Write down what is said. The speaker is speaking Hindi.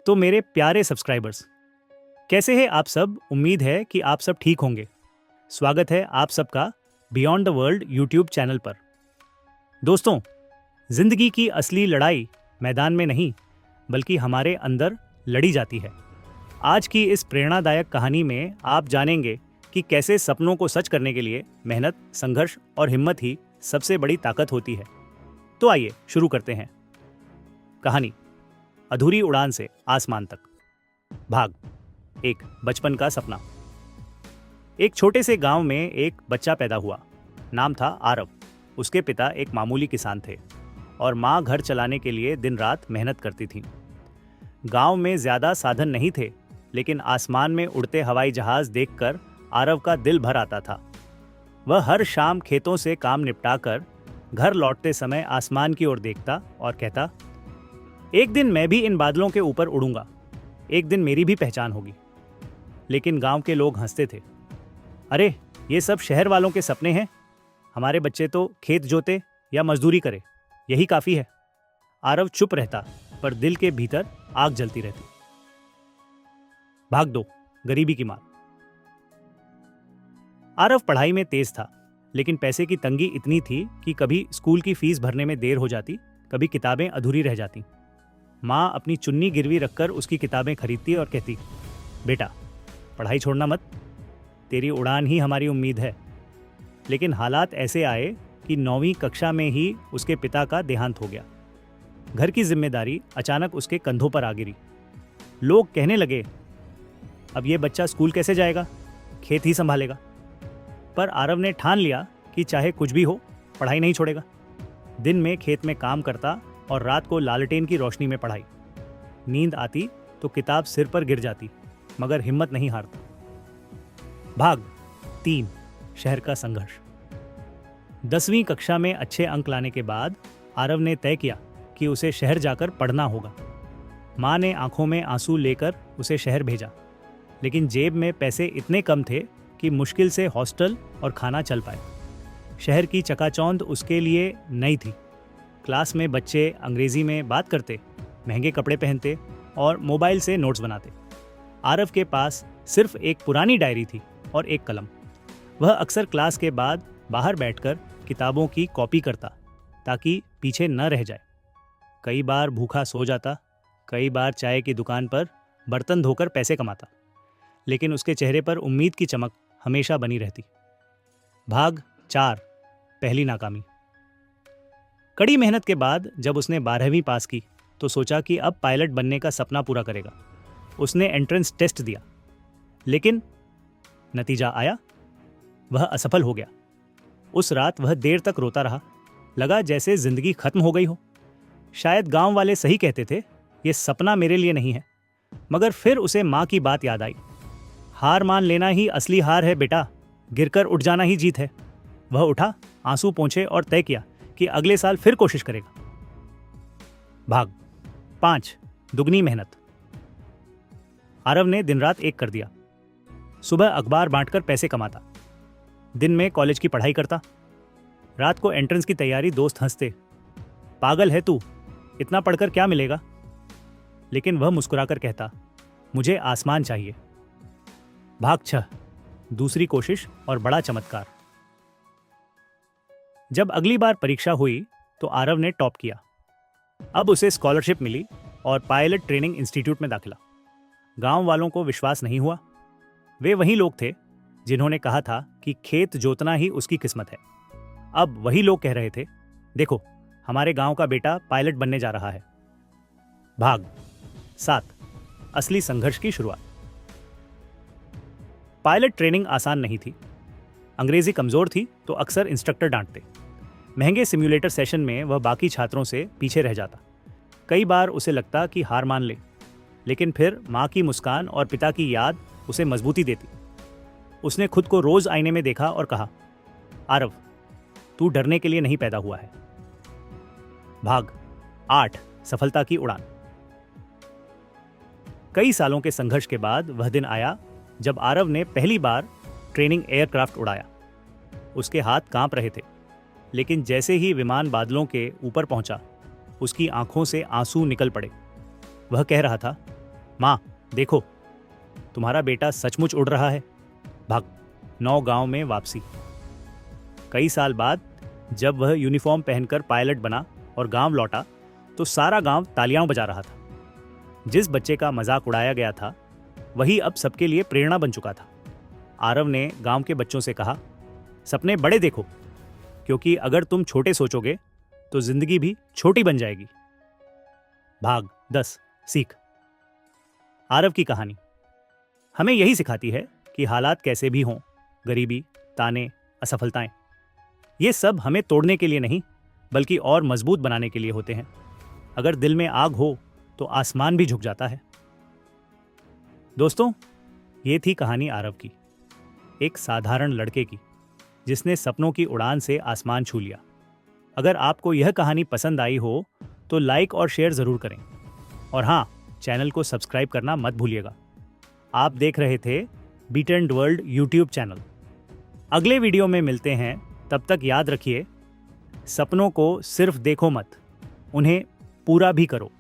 तो मेरे प्यारे सब्सक्राइबर्स, कैसे हैं आप सब? उम्मीद है कि आप सब ठीक होंगे। स्वागत है आप सबका beyond the world YouTube channel पर। दोस्तों, जिंदगी की असली लड़ाई मैदान में नहीं बल्कि हमारे अंदर लड़ी जाती है। आज की इस प्रेरणादायक कहानी में आप जानेंगे कि कैसे सपनों को सच करने के लिए मेहनत, संघर्ष और हिम्मत ही सबसे बड़ी ताकत होती है। तो आइए शुरू करते हैं। कहानी अधूरी उड़ान से आसमान तक। भाग एक, बचपन का सपना। एक छोटे से गांव में एक बच्चा पैदा हुआ। नाम था आरव। उसके पिता एक मामूली किसान थे और माँ घर चलाने के लिए दिन रात मेहनत करती थी। गांव में ज्यादा साधन नहीं थे, लेकिन आसमान में उड़ते हवाई जहाज देखकर आरव का दिल भर आता था। वह हर शाम खेतों से काम निपटाकर घर लौटते समय आसमान की ओर देखता और कहता, एक दिन मैं भी इन बादलों के ऊपर उड़ूंगा, एक दिन मेरी भी पहचान होगी। लेकिन गांव के लोग हंसते थे। अरे, ये सब शहर वालों के सपने हैं। हमारे बच्चे तो खेत जोते या मजदूरी करे, यही काफी है। आरव चुप रहता, पर दिल के भीतर आग जलती रहती। भाग 2, गरीबी की मार। आरव पढ़ाई में तेज था, लेकिन पैसे की तंगी इतनी थी कि कभी स्कूल की फीस भरने में देर हो जाती, कभी किताबें अधूरी रह जाती। माँ अपनी चुन्नी गिरवी रखकर उसकी किताबें खरीदती और कहती, बेटा, पढ़ाई छोड़ना मत, तेरी उड़ान ही हमारी उम्मीद है। लेकिन हालात ऐसे आए कि 9वीं कक्षा में ही उसके पिता का देहांत हो गया। घर की जिम्मेदारी अचानक उसके कंधों पर आ गिरी। लोग कहने लगे, अब ये बच्चा स्कूल कैसे जाएगा, खेत ही संभालेगा। पर आरव ने ठान लिया कि चाहे कुछ भी हो, पढ़ाई नहीं छोड़ेगा। दिन में खेत में काम करता और रात को लालटेन की रोशनी में पढ़ाई। नींद आती तो किताब सिर पर गिर जाती, मगर हिम्मत नहीं हारता। भाग 3, शहर का संघर्ष। 10वीं कक्षा में अच्छे अंक लाने के बाद आरव ने तय किया कि उसे शहर जाकर पढ़ना होगा। माँ ने आंखों में आंसू लेकर उसे शहर भेजा, लेकिन जेब में पैसे इतने कम थे कि मुश्किल से हॉस्टल और खाना चल पाए। शहर की चकाचौंध उसके लिए नई थी। क्लास में बच्चे अंग्रेजी में बात करते, महंगे कपड़े पहनते और मोबाइल से नोट्स बनाते। आरव के पास सिर्फ एक पुरानी डायरी थी और एक कलम। वह अक्सर क्लास के बाद बाहर बैठकर किताबों की कॉपी करता, ताकि पीछे न रह जाए। कई बार भूखा सो जाता, कई बार चाय की दुकान पर बर्तन धोकर पैसे कमाता, लेकिन उसके चेहरे पर उम्मीद की चमक हमेशा बनी रहती। भाग 4, पहली नाकामी। कड़ी मेहनत के बाद जब उसने 12वीं पास की तो सोचा कि अब पायलट बनने का सपना पूरा करेगा। उसने एंट्रेंस टेस्ट दिया, लेकिन नतीजा आया, वह असफल हो गया। उस रात वह देर तक रोता रहा। लगा जैसे जिंदगी खत्म हो गई हो। शायद गांव वाले सही कहते थे, ये सपना मेरे लिए नहीं है। मगर फिर उसे माँ की बात याद आई, हार मान लेना ही असली हार है बेटा, गिरकर उठ जाना ही जीत है। वह उठा, आंसू पोंछे और तय किया कि अगले साल फिर कोशिश करेगा। भाग 5, दुगनी मेहनत। आरव ने दिन रात एक कर दिया। सुबह अखबार बांटकर पैसे कमाता, दिन में कॉलेज की पढ़ाई करता, रात को एंट्रेंस की तैयारी। दोस्त हंसते, पागल है तू, इतना पढ़कर क्या मिलेगा। लेकिन वह मुस्कुराकर कहता, मुझे आसमान चाहिए। भाग 6, दूसरी कोशिश और बड़ा चमत्कार। जब अगली बार परीक्षा हुई तो आरव ने टॉप किया। अब उसे स्कॉलरशिप मिली और पायलट ट्रेनिंग इंस्टीट्यूट में दाखिला। गांव वालों को विश्वास नहीं हुआ। वे वही लोग थे जिन्होंने कहा था कि खेत जोतना ही उसकी किस्मत है। अब वही लोग कह रहे थे, देखो, हमारे गांव का बेटा पायलट बनने जा रहा है। भाग 7, असली संघर्ष की शुरुआत। पायलट ट्रेनिंग आसान नहीं थी। अंग्रेजी कमजोर थी तो अक्सर इंस्ट्रक्टर डांटते। महंगे सिम्युलेटर सेशन में वह बाकी छात्रों से पीछे रह जाता। कई बार उसे लगता कि हार मान ले, लेकिन फिर माँ की मुस्कान और पिता की याद उसे मजबूती देती। उसने खुद को रोज आईने में देखा और कहा, आरव, तू डरने के लिए नहीं पैदा हुआ है। भाग 8, सफलता की उड़ान। कई सालों के संघर्ष के बाद वह दिन आया जब आरव ने पहली बार ट्रेनिंग एयरक्राफ्ट उड़ाया। उसके हाथ कांप रहे थे, लेकिन जैसे ही विमान बादलों के ऊपर पहुंचा, उसकी आंखों से आंसू निकल पड़े। वह कह रहा था, माँ देखो, तुम्हारा बेटा सचमुच उड़ रहा है। भाग। 9 गांव में वापसी। कई साल बाद जब वह यूनिफॉर्म पहनकर पायलट बना और गांव लौटा तो सारा गांव तालियां बजा रहा था। जिस बच्चे का मजाक उड़ाया गया था वही अब सबके लिए प्रेरणा बन चुका था। आरव ने गांव के बच्चों से कहा, सपने बड़े देखो, क्योंकि अगर तुम छोटे सोचोगे तो जिंदगी भी छोटी बन जाएगी। भाग 10 सीख। आरव की कहानी हमें यही सिखाती है कि हालात कैसे भी हों, गरीबी, ताने, असफलताएं, ये सब हमें तोड़ने के लिए नहीं बल्कि और मजबूत बनाने के लिए होते हैं। अगर दिल में आग हो तो आसमान भी झुक जाता है। दोस्तों, ये थी कहानी आरव की, एक साधारण लड़के की जिसने सपनों की उड़ान से आसमान छू लिया। अगर आपको यह कहानी पसंद आई हो तो लाइक और शेयर जरूर करें, और हाँ, चैनल को सब्सक्राइब करना मत भूलिएगा। आप देख रहे थे beat and world YouTube channel. अगले वीडियो में मिलते हैं, तब तक याद रखिए, सपनों को सिर्फ देखो मत, उन्हें पूरा भी करो।